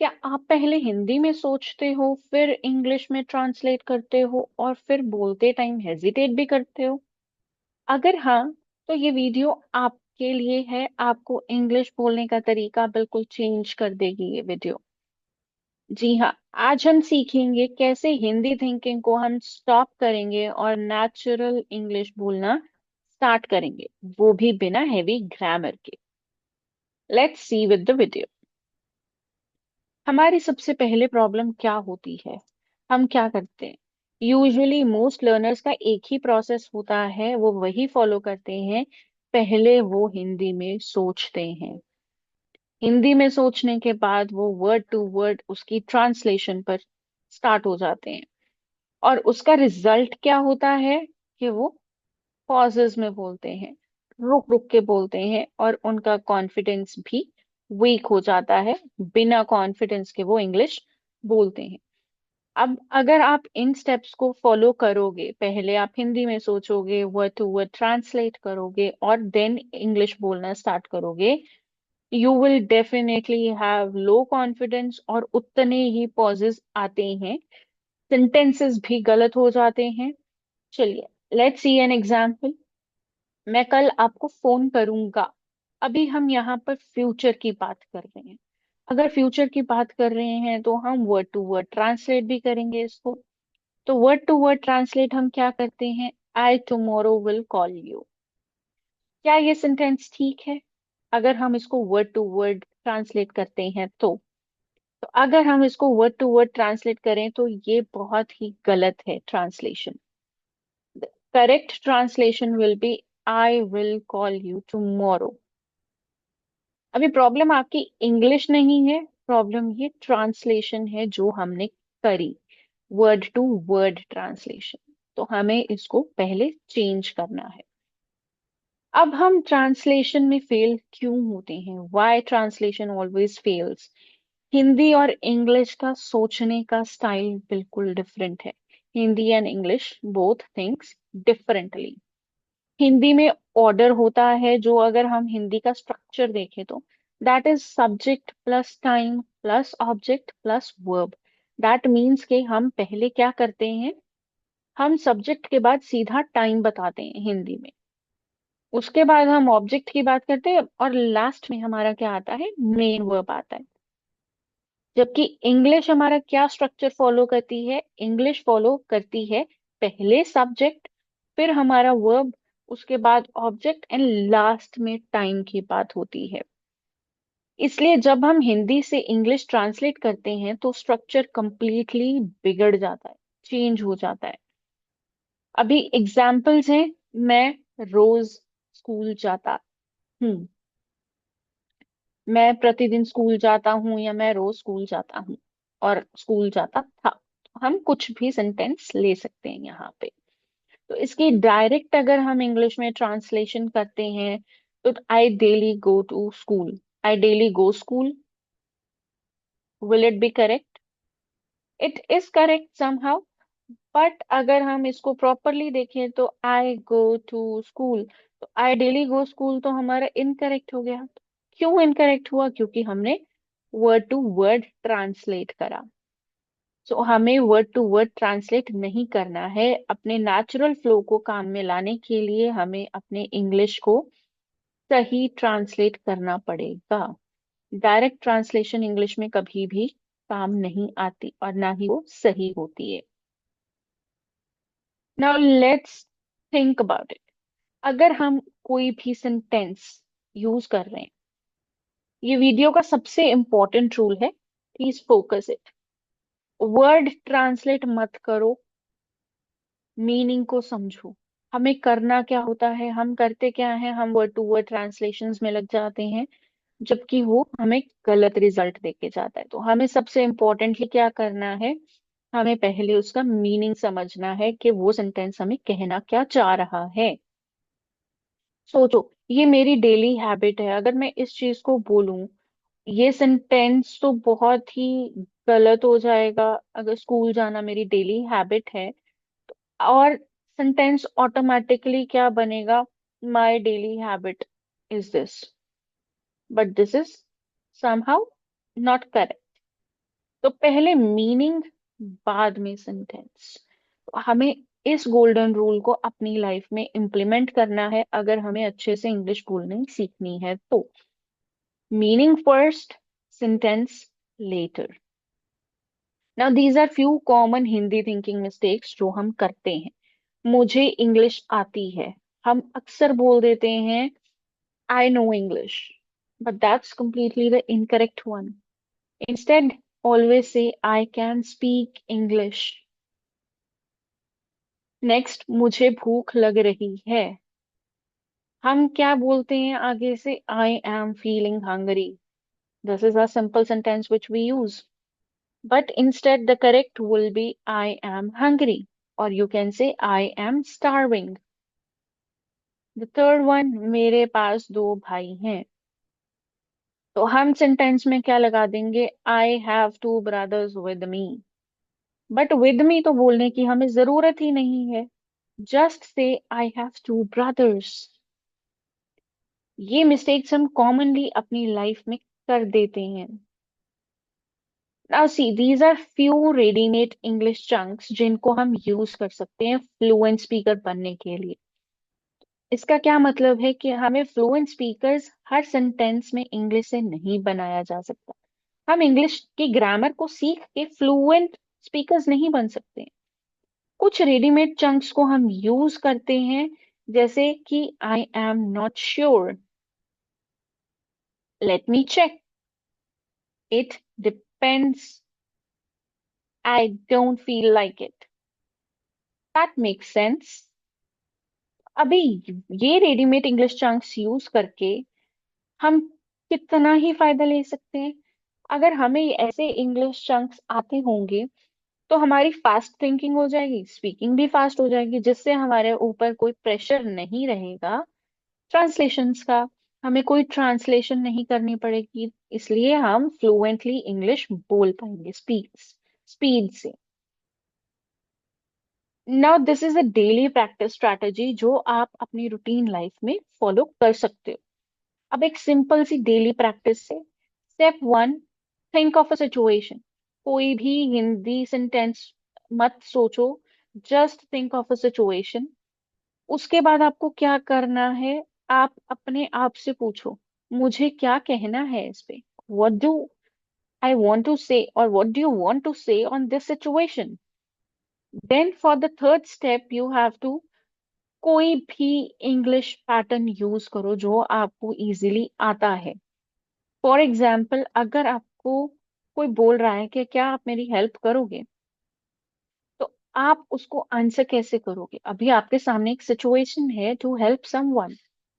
क्या आप पहले हिंदी में सोचते हो, फिर इंग्लिश में ट्रांसलेट करते हो और फिर बोलते टाइम हेजिटेट भी करते हो? अगर हाँ, तो ये वीडियो आपके लिए है। आपको इंग्लिश बोलने का तरीका बिल्कुल चेंज कर देगी ये वीडियो। जी हाँ, आज हम सीखेंगे कैसे हिंदी थिंकिंग को हम स्टॉप करेंगे और नेचुरल इंग्लिश बोलना स्टार्ट करेंगे, वो भी बिना हेवी ग्रामर के। Let's see with the video. हमारी सबसे पहले प्रॉब्लम क्या होती है? हम क्या करते हैं? यूजुअली मोस्ट लर्नर्स का एक ही प्रोसेस होता है, वो वही फॉलो करते हैं। पहले वो हिंदी में सोचते हैं। हिंदी में सोचने के बाद वो वर्ड टू वर्ड उसकी ट्रांसलेशन पर स्टार्ट हो जाते हैं। और उसका रिजल्ट क्या होता है कि वो पॉजेस में बोलते हैं, रुक रुक के बोलते हैं, और उनका कॉन्फिडेंस भी वीक हो जाता है। बिना कॉन्फिडेंस के वो इंग्लिश बोलते हैं। अब अगर आप इन स्टेप्स को फॉलो करोगे, पहले आप हिंदी में सोचोगे, वर्ड टू वर्ड ट्रांसलेट करोगे और देन इंग्लिश बोलना स्टार्ट करोगे, you will definitely have low confidence और उतने ही पॉजेस आते हैं। सेंटेंसेस भी गलत हो जाते हैं। चलिए, लेट्स सी एन एग्जांपल। मैं कल आपको फोन करूंगा। अभी हम यहाँ पर फ्यूचर की बात कर रहे हैं। अगर फ्यूचर की बात कर रहे हैं तो हम वर्ड टू वर्ड ट्रांसलेट भी करेंगे इसको। तो वर्ड टू वर्ड ट्रांसलेट हम क्या करते हैं? आई टुमारो विल कॉल यू। क्या ये सेंटेंस ठीक है? अगर हम इसको वर्ड टू वर्ड ट्रांसलेट करते हैं तो अगर हम इसको वर्ड टू वर्ड ट्रांसलेट करें तो ये बहुत ही गलत है translation. Correct translation will be I will call you tomorrow. अभी प्रॉब्लम आपकी इंग्लिश नहीं है, प्रॉब्लम ये ट्रांसलेशन है जो हमने करी, वर्ड टू वर्ड ट्रांसलेशन। तो हमें इसको पहले चेंज करना है। अब हम ट्रांसलेशन में फेल क्यों होते हैं? Why translation always fails? Hindi और इंग्लिश का सोचने का स्टाइल बिल्कुल डिफरेंट है। Hindi and English both thinks differently. Hindi में ऑर्डर होता है, जो अगर हम हिंदी का स्ट्रक्चर देखें तो that is subject plus time plus object plus verb. That means कि हम पहले क्या करते हैं? हम सब्जेक्ट के बाद सीधा टाइम बताते हैं हिंदी में। उसके बाद हम ऑब्जेक्ट की बात करते हैं और लास्ट में हमारा क्या आता है? मेन वर्ब आता है। जबकि इंग्लिश हमारा क्या स्ट्रक्चर फॉलो करती है? इंग्लिश फॉलो करती है पहले सब्जेक्ट, फिर हमारा वर्ब, उसके बाद ऑब्जेक्ट एंड लास्ट में टाइम की बात होती है। इसलिए जब हम हिंदी से इंग्लिश ट्रांसलेट करते हैं तो स्ट्रक्चर कंप्लीटली बिगड़ जाता है, चेंज हो जाता है। अभी एग्जाम्पल्स हैं। मैं रोज स्कूल जाता हूँ, मैं प्रतिदिन स्कूल जाता हूँ, या मैं रोज स्कूल जाता हूँ और स्कूल जाता था। हम कुछ भी सेंटेंस ले सकते हैं यहाँ पे। तो इसकी डायरेक्ट अगर हम इंग्लिश में ट्रांसलेशन करते हैं तो I daily go to school, I daily go school. Will it be correct? It is correct somehow. But अगर हम इसको प्रॉपरली देखें तो आई गो टू स्कूल, तो आई डेली गो स्कूल तो हमारा इनकरेक्ट हो गया। क्यों इनकरेक्ट हुआ? क्योंकि हमने वर्ड टू वर्ड ट्रांसलेट करा। सो हमें वर्ड टू वर्ड ट्रांसलेट नहीं करना है। अपने नेचुरल फ्लो को काम में लाने के लिए हमें अपने इंग्लिश को सही ट्रांसलेट करना पड़ेगा। डायरेक्ट ट्रांसलेशन इंग्लिश में कभी भी काम नहीं आती और ना ही वो सही होती है। Now let's think about it. अगर हम कोई भी सेंटेंस यूज कर रहे हैं, ये वीडियो का सबसे इंपॉर्टेंट रूल है, please focus it. Word translate मत करो, मीनिंग को समझो। हमें करना क्या होता है? हम करते क्या है? हम वर्ड टू वर्ड ट्रांसलेशंस में लग जाते हैं, जबकि वो हमें गलत रिजल्ट देके जाता है। तो हमें सबसे इम्पोर्टेंटली क्या करना है? हमें पहले उसका मीनिंग समझना है कि वो सेंटेंस हमें कहना क्या चाह रहा है। सोचो, ये मेरी डेली हैबिट है। अगर मैं इस चीज को बोलूं, ये सेंटेंस तो बहुत ही गलत हो जाएगा। अगर स्कूल जाना मेरी डेली हैबिट है, और सेंटेंस ऑटोमेटिकली क्या बनेगा? My daily habit is this, but this is somehow not correct. तो पहले मीनिंग, बाद में सेंटेंस। तो हमें इस गोल्डन रूल को अपनी लाइफ में इम्प्लीमेंट करना है अगर हमें अच्छे से इंग्लिश बोलनी सीखनी है तो। Meaning first, sentence later. Now these are few common Hindi thinking mistakes जो हम करते हैं। मुझे इंग्लिश आती है, हम अक्सर बोल देते हैं I know English, but that's completely the incorrect one. Instead, always say I can speak English. Next, मुझे भूख लग रही है। हम क्या बोलते हैं आगे से? I am feeling hungry. This is a simple sentence which we use. But instead, the correct will be I am hungry. Or you can say I am starving. The third one, मेरे पास दो भाई हैं। तो हम sentence में क्या लगा देंगे? आई have two brothers with me. But with me तो बोलने की हमें जरूरत ही नहीं है। Just say I have two brothers. ये मिस्टेक्स हम कॉमनली अपनी लाइफ में कर देते हैं। Now see, these are few readymade English chunks जिनको हम यूज कर सकते हैं फ्लुएंट स्पीकर बनने के लिए। इसका क्या मतलब है कि हमें फ्लुएंट स्पीकर्स हर सेंटेंस में इंग्लिश से नहीं बनाया जा सकता। हम इंग्लिश की ग्रामर को सीख के फ्लुएंट स्पीकर्स नहीं बन सकते। कुछ रेडीमेड चंक्स को हम यूज करते हैं, जैसे कि I am not sure, let me check, it depends, I don't feel like it. That makes sense. अभी ये रेडीमेड इंग्लिश चंक्स यूज करके हम कितना ही फायदा ले सकते हैं। अगर हमें ऐसे इंग्लिश चंक्स आते होंगे तो हमारी फास्ट थिंकिंग हो जाएगी, स्पीकिंग भी फास्ट हो जाएगी, जिससे हमारे ऊपर कोई प्रेशर नहीं रहेगा ट्रांसलेशंस का। हमें कोई ट्रांसलेशन नहीं करनी पड़ेगी, इसलिए हम फ्लुएंटली इंग्लिश बोल पाएंगे स्पीड से। Now this is a daily practice strategy जो आप अपनी रूटीन लाइफ में फॉलो कर सकते हो। अब एक सिंपल सी डेली प्रैक्टिस से, step one, think of a situation. कोई भी हिंदी सेंटेंस मत सोचो, just think of a situation. उसके बाद आपको क्या करना है? आप अपने आप से पूछो, मुझे क्या कहना है इस पे? What do I want to say, और what do you want to say on this situation? Then for the third step you have to कोई भी इंग्लिश पैटर्न यूज करो जो आपको इजीली आता है। फॉर एग्जाम्पल, अगर आपको कोई बोल रहा है कि क्या आप मेरी हेल्प करोगे, तो आप उसको आंसर कैसे करोगे? अभी आपके सामने एक सिचुएशन है to help someone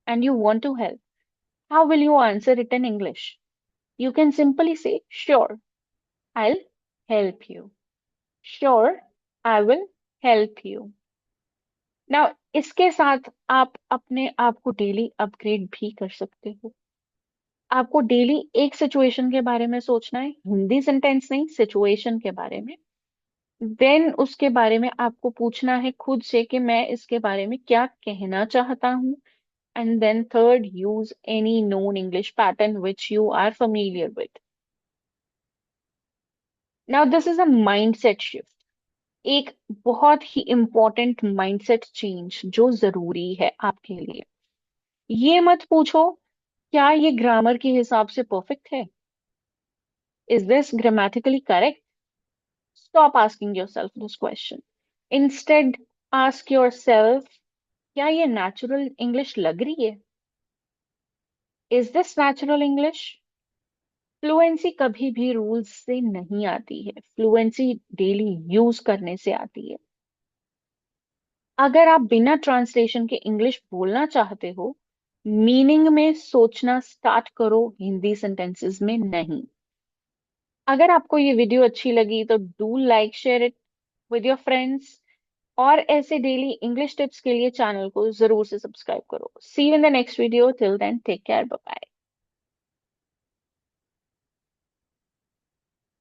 and you want to help. How will you answer it in English? You can simply say sure, I will help you. Sure, I will help you. Now इसके साथ आप अपने आप को daily upgrade भी कर सकते हो। आपको डेली एक सिचुएशन के बारे में सोचना है, हिंदी सेंटेंस नहीं, सिचुएशन के बारे में। देन उसके बारे में आपको पूछना है खुद से कि मैं इसके बारे में क्या कहना चाहता हूँ। And then third, use any known English pattern which you are familiar with. Now this is a mindset shift, एक बहुत ही इंपॉर्टेंट माइंडसेट चेंज जो जरूरी है आपके लिए। ये मत पूछो क्या ये ग्रामर के हिसाब से परफेक्ट है, is this grammatically correct? Stop asking yourself this question. Instead, ask yourself, क्या ये नेचुरल इंग्लिश लग रही है? Is this natural English? Fluency कभी भी रूल्स से नहीं आती है, फ्लुएंसी डेली यूज करने से आती है। अगर आप बिना ट्रांसलेशन के इंग्लिश बोलना चाहते हो, मीनिंग में सोचना स्टार्ट करो, हिंदी सेंटेंसेस में नहीं। अगर आपको ये वीडियो अच्छी लगी तो do like, share it with your friends. और ऐसे डेली इंग्लिश टिप्स के लिए चैनल को जरूर से सब्सक्राइब करो। See you in the next video, till then take care, bye bye.